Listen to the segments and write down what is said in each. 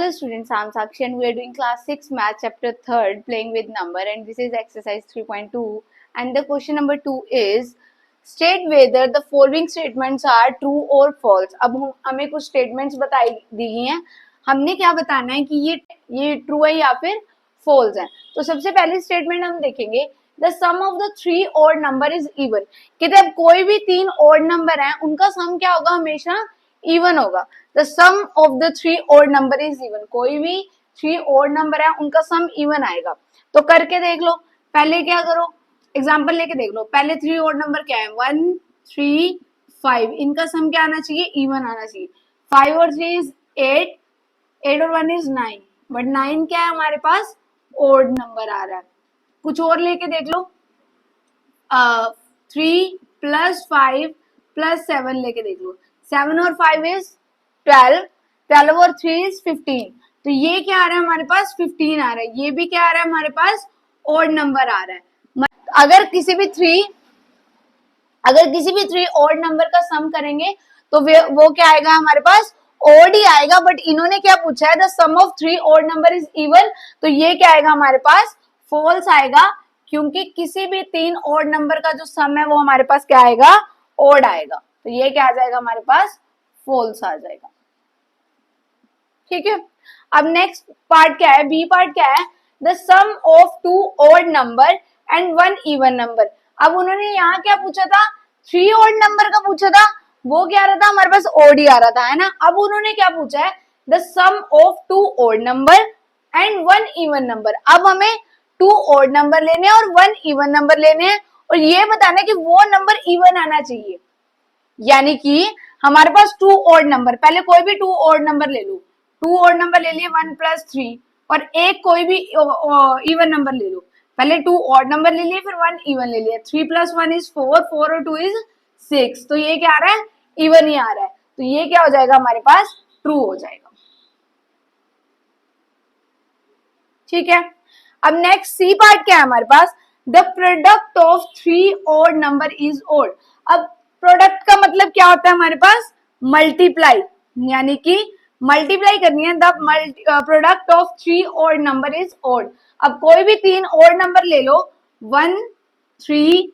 Hello students, I am Sakshi and we are doing class 6 math chapter 3rd playing with number and this is exercise 3.2 and the question number 2 is state whether the following statements are true or false। अब हमें कुछ statements बताई दी गई हैं, हमने क्या बताना है कि ये true है या फिर false है। तो सबसे पहली statement हम देखेंगे the sum of the three odd number is even। कहते हैं कोई भी तीन odd number हैं उनका sum क्या होगा, हमेशा इवन होगा। The sum of the three odd number is even, कोई भी थ्री ओड नंबर है उनका सम इवन आएगा। तो करके देख लो, पहले क्या करो, एग्जांपल लेके देख लो। पहले थ्री ओड नंबर क्या है, 1 3 5, इनका सम क्या आना चाहिए, इवन आना चाहिए। 5 और 3 इज 8, 8 और 1 इज 9, बट 9 क्या है हमारे पास, ओड नंबर आ रहा है। कुछ और लेके देख लो, 3 + 5 + 7 लेके देख लो। 7 और 5 इज 12, 12 और 3 इज 15, तो ये क्या आ रहा है हमारे पास, 15 आ रहा है। ये भी क्या आ रहा है हमारे पास, ओड नंबर आ रहा है। अगर किसी भी थ्री ओड नंबर का सम करेंगे तो वो क्या आएगा हमारे पास, ओड ही आएगा। बट इन्होंने क्या पूछा है, the sum of three odd number is even, तो ये क्या आएगा हमारे पास, फॉल्स आएगा, क्योंकि किसी भी तीन ओड नंबर का जो सम है वो हमारे पास क्या आएगा, ओड आएगा। तो ये क्या आ जाएगा हमारे पास, फॉल्स आ जाएगा। ठीक है, अब नेक्स्ट पार्ट क्या है, बी पार्ट क्या है, the sum of two odd number and one even number. अब उन्होंने यहाँ क्या पूछा था, थ्री ओड नंबर का पूछा था, वो क्या आ रहा था हमारे पास, ओड ही आ रहा था, है ना। अब उन्होंने क्या पूछा है, the sum of two odd number and one even number. अब हमें टू ओड नंबर लेने हैं और वन इवन नंबर लेने हैं, और ये बताना है कि वो नंबर इवन आना चाहिए। यानी कि हमारे पास टू ओड नंबर, पहले कोई भी टू ओड नंबर ले लो, टू ओड नंबर ले लिए 1 + 3, और एक कोई भी इवन नंबर ले लो। पहले टू ओड नंबर ले लिए, फिर वन इवन ले लिया। 3 + 1 इज 4, 4 और 2 इज 6, तो ये क्या आ रहा है, इवन ही आ रहा है। तो ये क्या हो जाएगा हमारे पास, ट्रू हो जाएगा। ठीक है, अब नेक्स्ट सी पार्ट क्या है हमारे पास, the product of three odd number is odd. अब प्रोडक्ट का मतलब क्या होता है हमारे पास, मल्टीप्लाई, यानी कि मल्टीप्लाई करनी है। The product of three odd number is odd. अब कोई भी तीन ओड नंबर ले लो, 1 3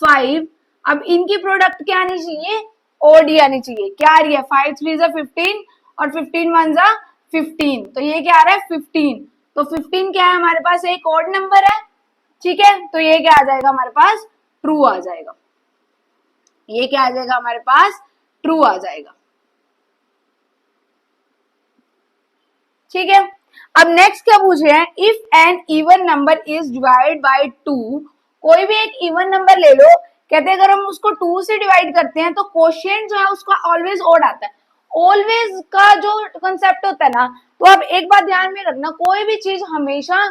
5, अब इनकी प्रोडक्ट क्या आनी चाहिए, ओड ही आनी चाहिए। क्या आ रही है, 5 3 = 15 और 15 1 = 15, तो ये क्या आ रहा है 15। तो 15 क्या है हमारे पास, एक ओड नंबर है। ठीक है, तो ये क्या आ जाएगा हमारे पास, ट्रू आ जाएगा। ये क्या आ जाएगा हमारे पास, ट्रू आ जाएगा। ठीक है, अब नेक्स्ट क्या पूछ रहे हैं, if an even number is divide by 2, कोई भी एक इवन नंबर ले लो, कहते हैं अगर हम उसको 2 से डिवाइड करते हैं तो क्वोशिएंट जो है उसका ऑलवेज ओड आता है। ऑलवेज का जो कंसेप्ट होता है ना, तो आप एक बात ध्यान में रखना, कोई भी चीज हमेशा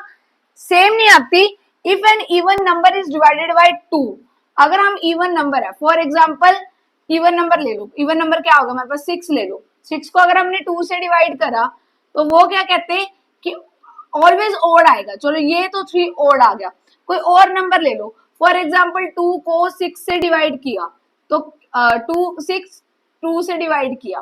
सेम नहीं आती। If an even number is divided by 2, अगर हम इवन नंबर है, फॉर एग्जाम्पल इवन नंबर ले लो, इवन नंबर क्या होगा हमारे पास, 6 ले लो। 6 को अगर हमने 2 से डिवाइड करा तो वो क्या कहते हैं कि ऑलवेज ओड आएगा। चलो ये तो 3 ओड आ गया। कोई और नंबर ले लो, फॉर एग्जाम्पल 2 को 6 से डिवाइड किया तो 2 से डिवाइड किया,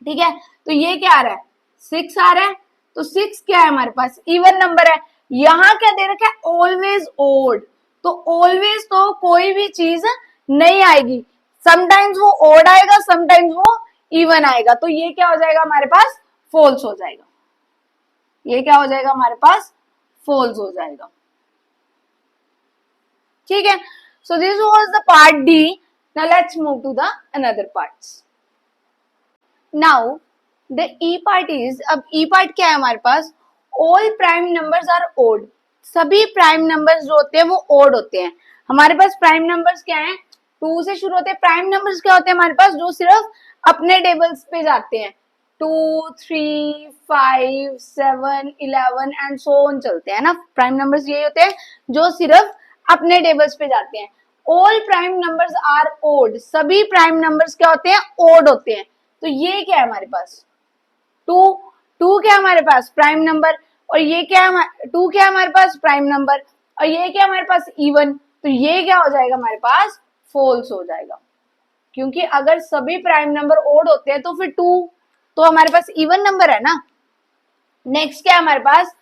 ठीक है, तो ये क्या आ रहा है, 6 आ रहा है। तो 6 क्या है हमारे पास, इवन नंबर है। यहाँ क्या दे रखा है, ऑलवेज ओड। तो ऑलवेज तो कोई भी चीज नहीं आएगी, समटाइम्स वो ओड आएगा, समटाइम्स वो इवन आएगा। तो ये क्या हो जाएगा हमारे पास, फॉल्स हो जाएगा। ये क्या हो जाएगा हमारे पास, फॉल्स हो जाएगा। ठीक है, so this was the part D. Now let's move to the another parts. Now the E part is, अब ई पार्ट क्या है हमारे पास, all prime numbers are odd. सभी प्राइम नंबर्स जो होते हैं वो ओड होते हैं। हमारे पास प्राइम नंबर्स क्या है, 2 से शुरू होते हैं। प्राइम नंबर्स क्या होते हैं हमारे पास, जो सिर्फ अपने टेबल्स पे जाते हैं, 2 3 5 7 11 एंड सो ऑन चलते हैं ना। प्राइम नंबर्स ये होते हैं जो सिर्फ अपने टेबल्स पे जाते हैं। All prime numbers are odd, सभी प्राइम नंबर्स क्या होते हैं, ओड होते हैं। तो ये क्या है हमारे पास, 2 क्या है हमारे पास, प्राइम नंबर, और ये क्या है, 2 क्या है हमारे पास, प्राइम नंबर, और ये क्या है हमारे पास, इवन। तो ये क्या हो जाएगा हमारे पास, फॉल्स हो जाएगा, क्योंकि अगर सभी प्राइम नंबर ओड होते हैं तो फिर 2 तो हमारे पास इवन नंबर है ना, नेक्स्ट क्या है हमारे पास,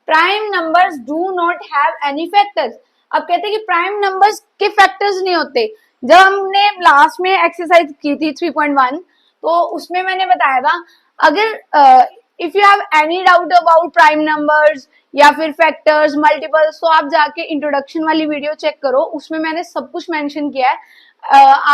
prime numbers do not have any factors. अब कहते हैं कि प्राइम नंबर्स के फैक्टर्स नहीं होते। जब हमने लास्ट में एक्सरसाइज की थी 3.1, तो उसमें मैंने बताया था अगर if you have any doubt about prime numbers या फिर फैक्टर्स मल्टीपल्स, तो आप जाके इंट्रोडक्शन वाली वीडियो चेक करो, उसमें मैंने सब कुछ मेंशन किया है।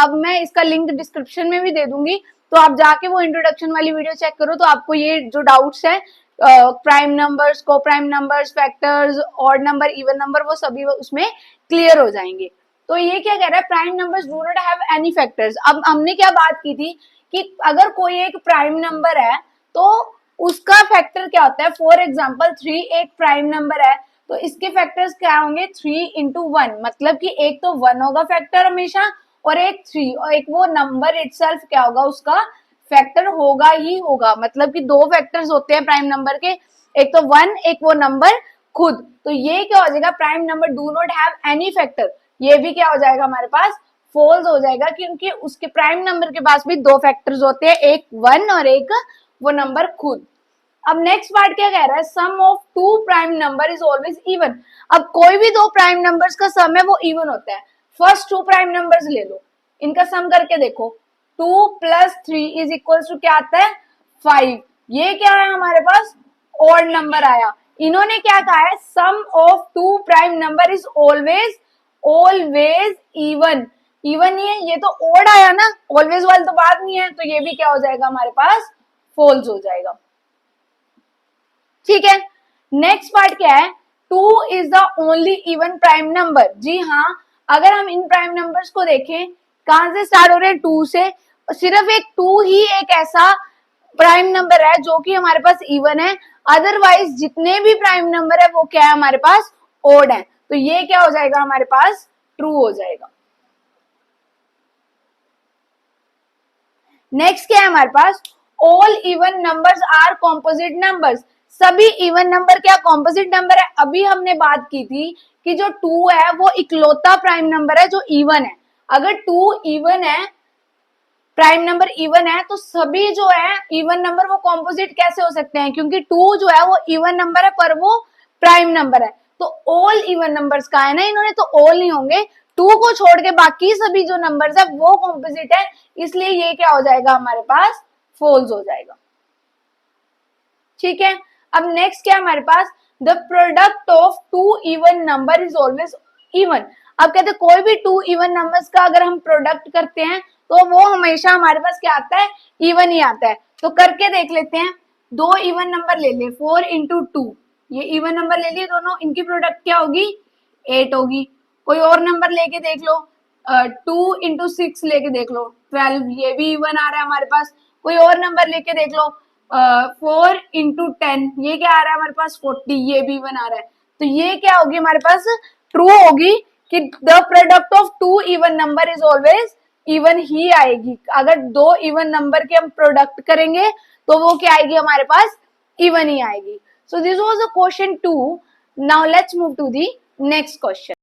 अब मैं इसका लिंक डिस्क्रिप्शन में भी दे दूंगी, तो आप जाके वो इंट्रोडक्शन वाली वीडियो चेक करो, तो आपको ये जो डाउट्स है प्राइम नंबर्स, को prime numbers, factors, odd number, even number, वो सभी उसमें क्लियर हो जाएंगे। तो ये क्या कह रहा है, prime numbers do not have any factors. अब हमने क्या बात की थी कि अगर कोई एक प्राइम नंबर है तो उसका फैक्टर क्या होता है। फॉर एग्जाम्पल 3 एक प्राइम नंबर है, तो इसके फैक्टर्स क्या होंगे, 3 इंटू 1, मतलब कि एक तो 1 होगा फैक्टर हमेशा, और एक 3, और एक वो नंबर इटसेल्फ क्या होगा, उसका फैक्टर होगा ही होगा। मतलब कि दो फैक्टर्स होते हैं प्राइम नंबर के, एक तो 1, एक वो नंबर खुद। तो ये क्या हो जाएगा, prime number do not have any factor, ये भी क्या हो जाएगा हमारे पास, फॉल्स हो जाएगा, क्योंकि उसके प्राइम नंबर के पास भी दो फैक्टर्स होते हैं, एक 1 और एक वो नंबर खुद। अब नेक्स्ट पार्ट क्या कह रहा है, sum of two prime number is always even. अब कोई भी दो प्राइम नंबर्स का सम है वो इवन होता है। फर्स्ट टू प्राइम नंबर्स ले लो, इनका सम करके देखो, 2 प्लस 3 इज इक्वल टू क्या आता है, 5। ये क्या है हमारे पास, ऑड नंबर आया। इन्होंने क्या कहा है, sum of two prime number is always always even. Even ही है, ये तो ऑड आया ना, ऑलवेज वाली तो बात नहीं है, तो ये भी क्या हो जाएगा हमारे पास, फॉल्स हो जाएगा। ठीक है, नेक्स्ट पार्ट क्या है, 2 is the only even prime number. जी हाँ, अगर हम इन प्राइम नंबर्स को देखें, कहां से स्टार्ट हो रहे हैं, 2 से, सिर्फ एक 2 ही एक ऐसा प्राइम नंबर है जो कि हमारे पास इवन है, अदरवाइज जितने भी प्राइम नंबर है वो क्या है हमारे पास, ओड है। तो ये क्या हो जाएगा हमारे पास, ट्रू हो जाएगा। नेक्स्ट क्या है हमारे पास, all even numbers are composite numbers. सभी इवन नंबर क्या कॉम्पोजिट नंबर है। अभी हमने बात की थी कि जो 2 है वो इकलौता प्राइम नंबर है जो इवन है। अगर 2 इवन है, प्राइम नंबर इवन है, तो सभी जो है इवन नंबर वो कॉम्पोजिट कैसे हो सकते हैं, क्योंकि 2 जो है वो इवन नंबर है पर वो प्राइम नंबर है। तो ऑल इवन नंबर्स का है ना इन्होंने, तो ऑल नहीं होंगे, 2 को छोड़ के बाकी सभी जो नंबर्स है वो कॉम्पोजिट है, इसलिए ये क्या हो जाएगा हमारे पास, फॉल्स हो जाएगा। ठीक है, अब नेक्स्ट क्या है हमारे पास, the product of two even number is always even. अब कहते हैं कोई भी 2 इवन नंबर्स का अगर हम प्रोडक्ट करते हैं तो वो हमेशा हमारे पास क्या आता है, इवन ही आता है। तो करके देख लेते हैं, 2 इवन नंबर ले ले, 4 इंटू 2, ये इवन नंबर ले लिए दोनों, इनकी प्रोडक्ट क्या होगी, 8 होगी। कोई और नंबर लेके देख लो, 2 इंटू 6 लेके देख लो, 12, ये भी इवन आ रहा है हमारे पास। कोई और नंबर लेके देख लो, 4 इंटू 10, ये क्या आ रहा है हमारे पास, 40, ये भी इवन आ रहा है। तो ये क्या होगी हमारे पास, ट्रू होगी कि the product of two even number is always even ही आएगी। अगर 2 इवन नंबर के हम प्रोडक्ट करेंगे तो वो क्या आएगी हमारे पास, इवन ही आएगी। So this was the question 2। Now let's move to the next question.